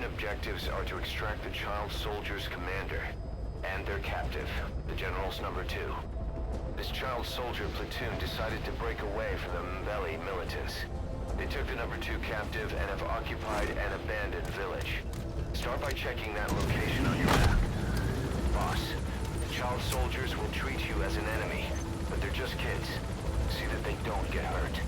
Mission objectives are to extract the child soldier's commander and their captive, the General's number 2. This child soldier platoon decided to break away from the Mbeli militants. They took the number 2 captive and have occupied an abandoned village. Start by checking that location on your map. Boss, the child soldiers will treat you as an enemy, but they're just kids. See that they don't get hurt.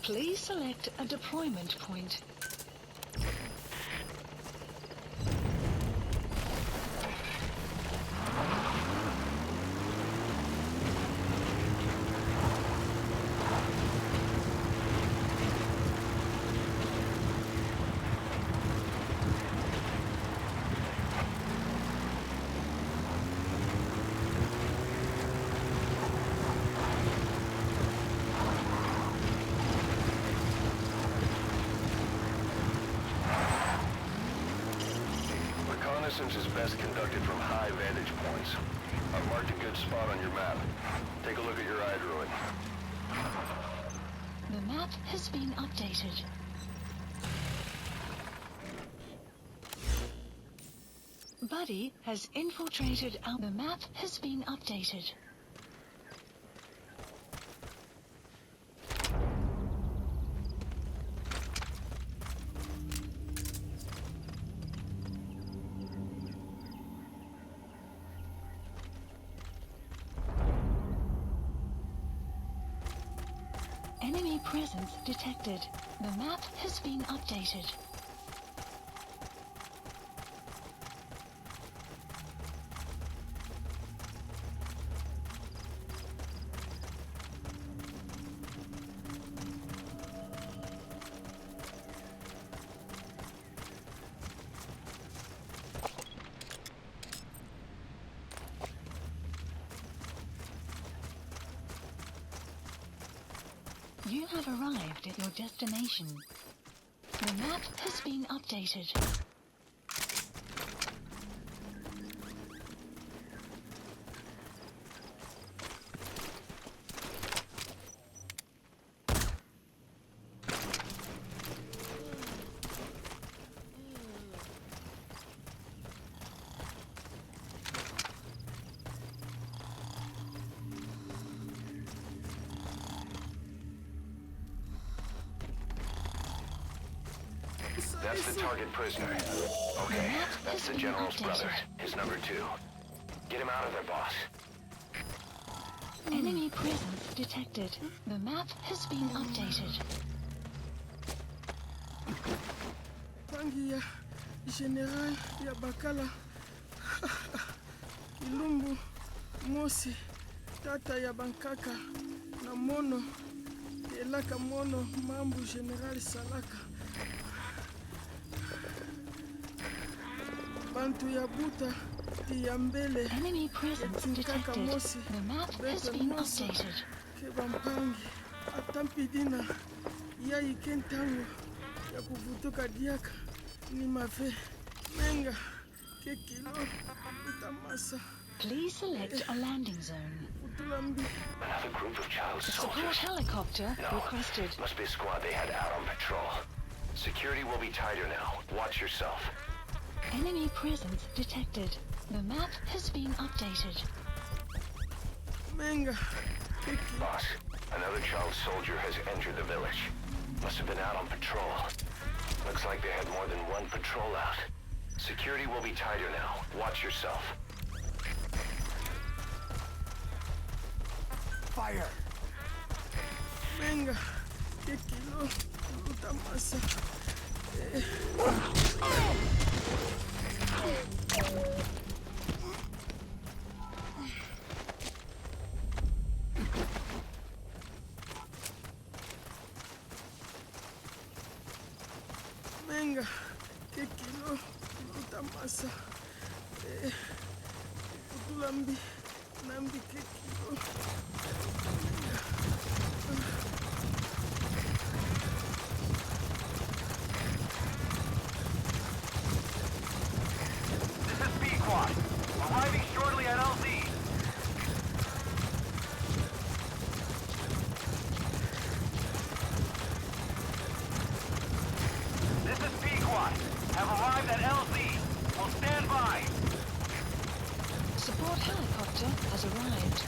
Please select a deployment point. Reconnaissance is best conducted from high vantage points. I've marked a good spot on your map. Take a look at your iDroid. The map has been updated. Buddy has infiltrated our... The map has been updated. Enemy presence detected. The map has been updated. You have arrived at your destination. The map has been updated. That's the target prisoner. Okay, that's the General's brother, his number 2. Get him out of there, boss. Enemy presence detected. The map has been updated. Tangi ya General ya Bakala. Ilumbu, Mosi, Tata ya Bankaka, na Mono, Elaka Mono, Mambu General Salaka. Bantu ya Buta, Tiambele, Enemy presence detected. The map has been updated. Kebampangi, Atampidina, Yai Kentango, ya kuvutoka Diaka, ni Mafe, Menga, Kekilo, Utamasa. Please select a landing zone. Another group of child Support soldiers. helicopter No, requested. must be a squad they had out on patrol. Security will be tighter now. Watch yourself. Enemy presence detected. The map has been updated. Menga, Boss, another child soldier has entered the village. Must have been out on patrol. Looks like they had more than one patrol out. Security will be tighter now. Watch yourself. Fire! Menga, Kekilo, Utamasa. Menga, Qué kilo, puta masa. Putulambi, nambi, qué kilo. This is Pequod. Arriving shortly at LZ. This is Pequod. Have arrived at LZ. Will stand by. Support helicopter has arrived.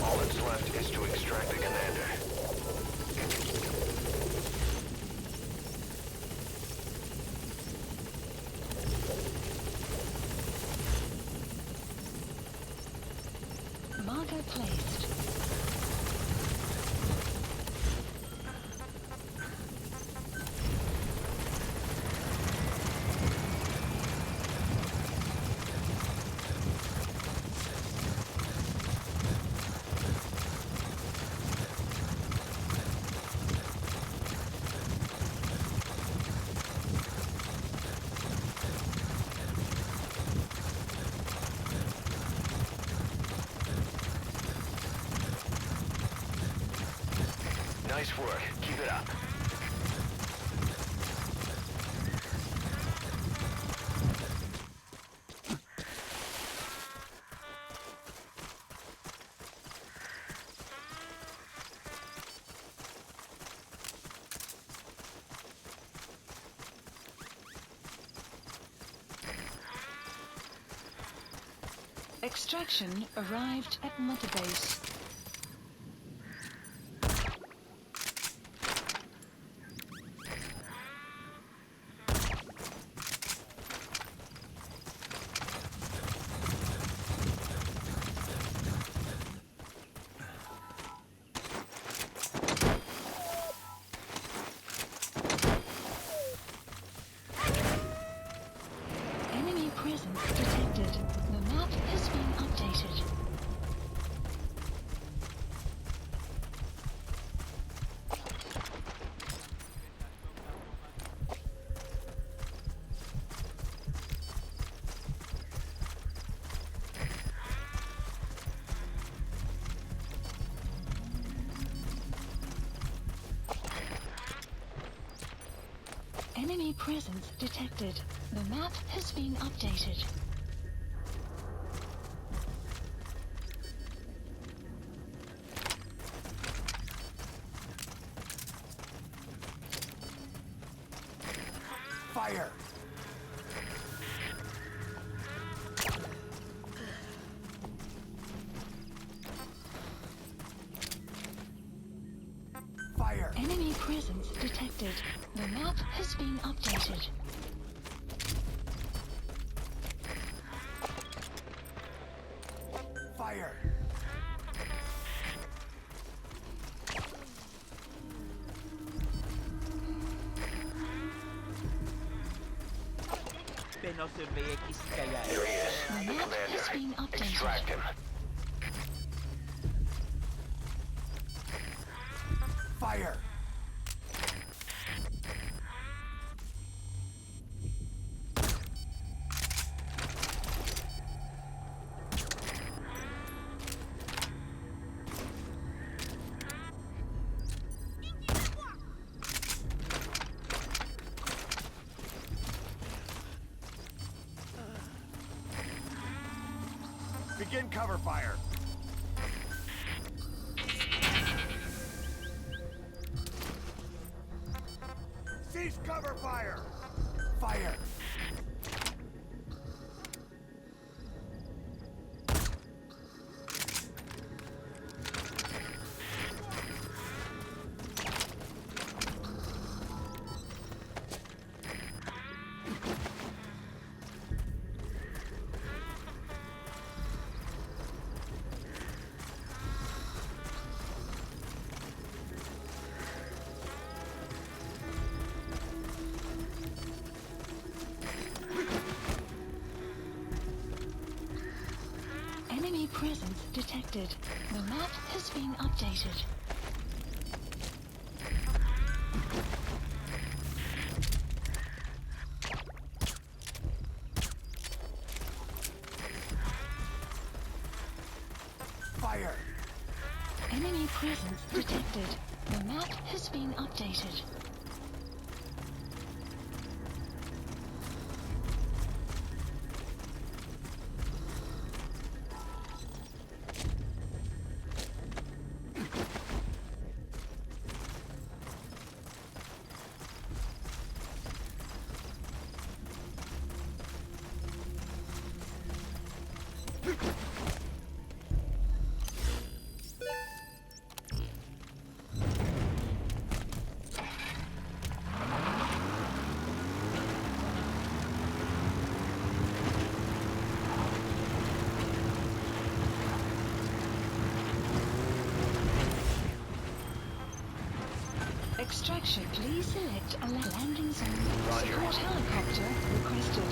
All that's left is to extract the commander. Marker placed. Nice work. Keep it up. Extraction arrived at Mother Base. Enemy presence detected. The map has been updated. Enemy presence detected. The map has been updated. Fire. Fire. Enemy presence detected. The map has been updated. Fire. Beno surveiller ici kaya. Here he is, The the map has been commander. updated. Extract him. Fire. Begin cover fire. Cease cover fire. Fire. detected. The map has been updated. Fire! Enemy presence detected. The map has been updated. Extraction, please select a landing zone. Roger. Support helicopter requested.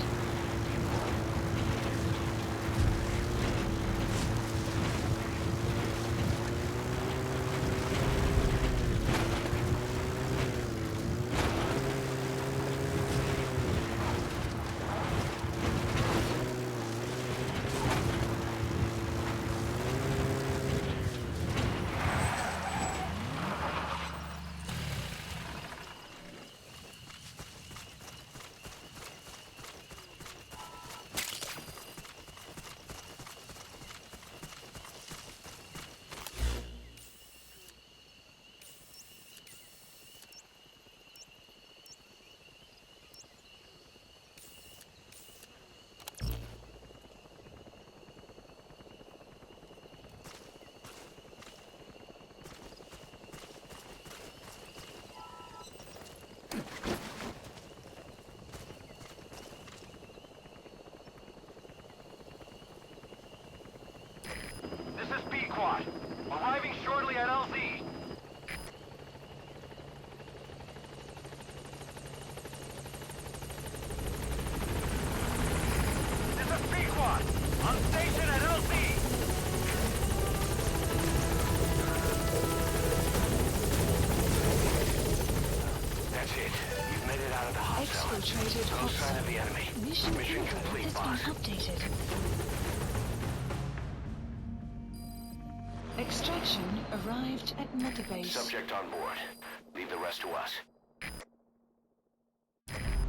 This is Pequod. Arriving shortly at LZ. This is Pequod. On station at LZ. That's it. You've made it out of the hot zone. Exfiltrated No hot sign of zone. the enemy. Mission Mission info complete, has boss. been updated. Extraction arrived at Mother Base. Subject on board. Leave the rest to us.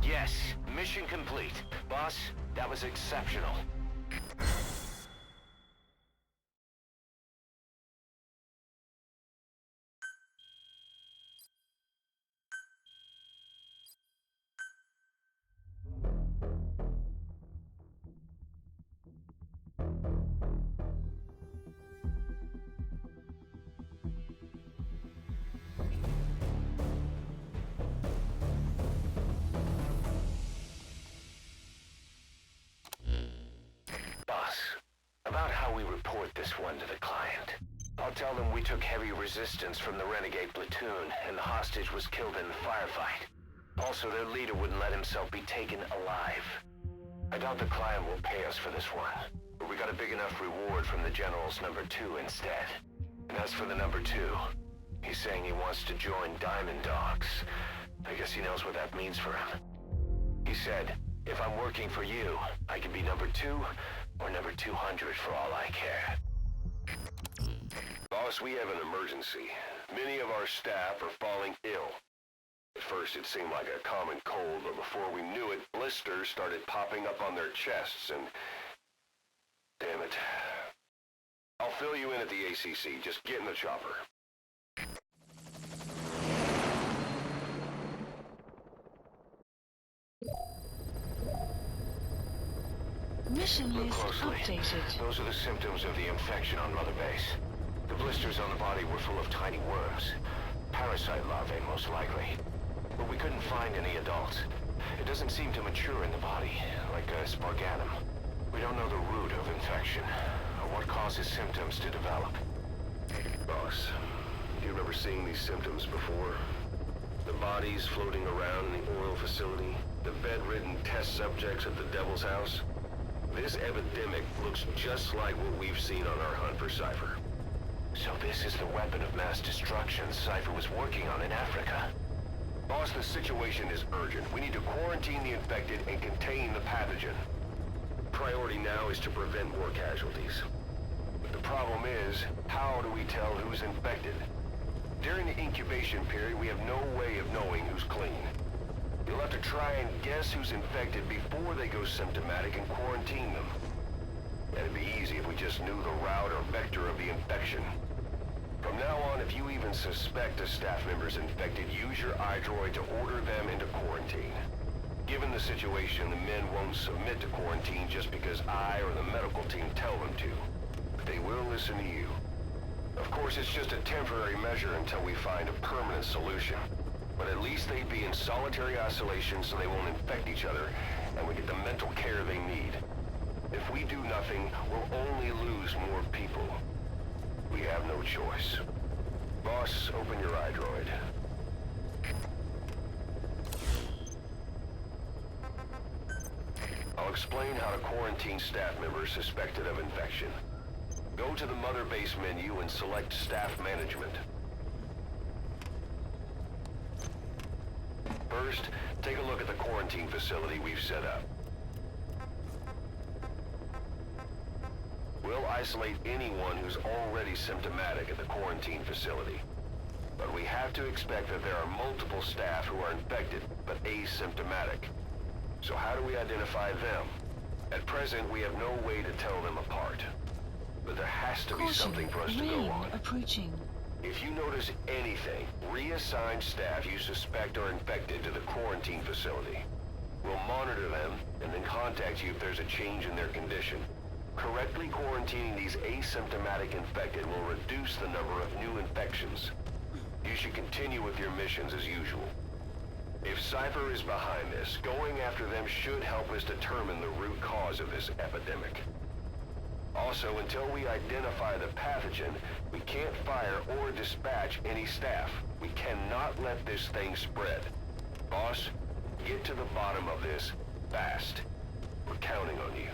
Yes, mission complete. Boss, that was exceptional. Boss, about how we report this one to the client. I'll tell them we took heavy resistance from the renegade platoon and the hostage was killed in the firefight. Also, their leader wouldn't let himself be taken alive. I doubt the client will pay us for this one, but we got a big enough reward from the General's number 2 instead. And as for the number 2, he's saying he wants to join Diamond Dogs. I guess he knows what that means for him. He said, if I'm working for you, I can be number 2 or number 200 for all I care. Boss, we have an emergency. Many of our staff are falling ill. At first it seemed like a common cold, but before we knew it, blisters started popping up on their chests and... Damn it. I'll fill you in at the ACC. Just get in the chopper. Mission Look list closely. updated. Those are the symptoms of the infection on Mother Base. The blisters on the body were full of tiny worms. Parasite larvae, most likely. But we couldn't find any adults. It doesn't seem to mature in the body, like a sparganum. We don't know the root of infection, or what causes symptoms to develop. Boss, do you remember seeing these symptoms before? The bodies floating around in the oil facility, the bedridden test subjects at the Devil's House. This epidemic looks just like what we've seen on our hunt for Cypher. So this is the weapon of mass destruction Cypher was working on in Africa. Boss, the situation is urgent. We need to quarantine the infected and contain the pathogen. Priority now is to prevent more casualties. But the problem is, how do we tell who's infected? During the incubation period, we have no way of knowing who's clean. You'll have to try and guess who's infected before they go symptomatic and quarantine them. It'd be easy if we just knew the route or vector of the infection. From now on, if you even suspect a staff member's infected, use your iDroid to order them into quarantine. Given the situation, the men won't submit to quarantine just because I or the medical team tell them to. But they will listen to you. Of course, it's just a temporary measure until we find a permanent solution. But at least they'd be in solitary isolation so they won't infect each other, and we get the mental care they need. If we do nothing, we'll only lose more people. We have no choice. Boss, open your iDroid. I'll explain how to quarantine staff members suspected of infection. Go to the Mother Base menu and select Staff Management. First, take a look at the quarantine facility we've set up. We'll isolate anyone who's already symptomatic at the quarantine facility. But we have to expect that there are multiple staff who are infected, but asymptomatic. So how do we identify them? At present, we have no way to tell them apart. But there has to be something for us to go Rain on. approaching. If you notice anything, reassign staff you suspect are infected to the quarantine facility. We'll monitor them, and then contact you if there's a change in their condition. Correctly quarantining these asymptomatic infected will reduce the number of new infections. You should continue with your missions as usual. If Cypher is behind this, going after them should help us determine the root cause of this epidemic. Also, until we identify the pathogen, we can't fire or dispatch any staff. We cannot let this thing spread. Boss, get to the bottom of this fast. We're counting on you.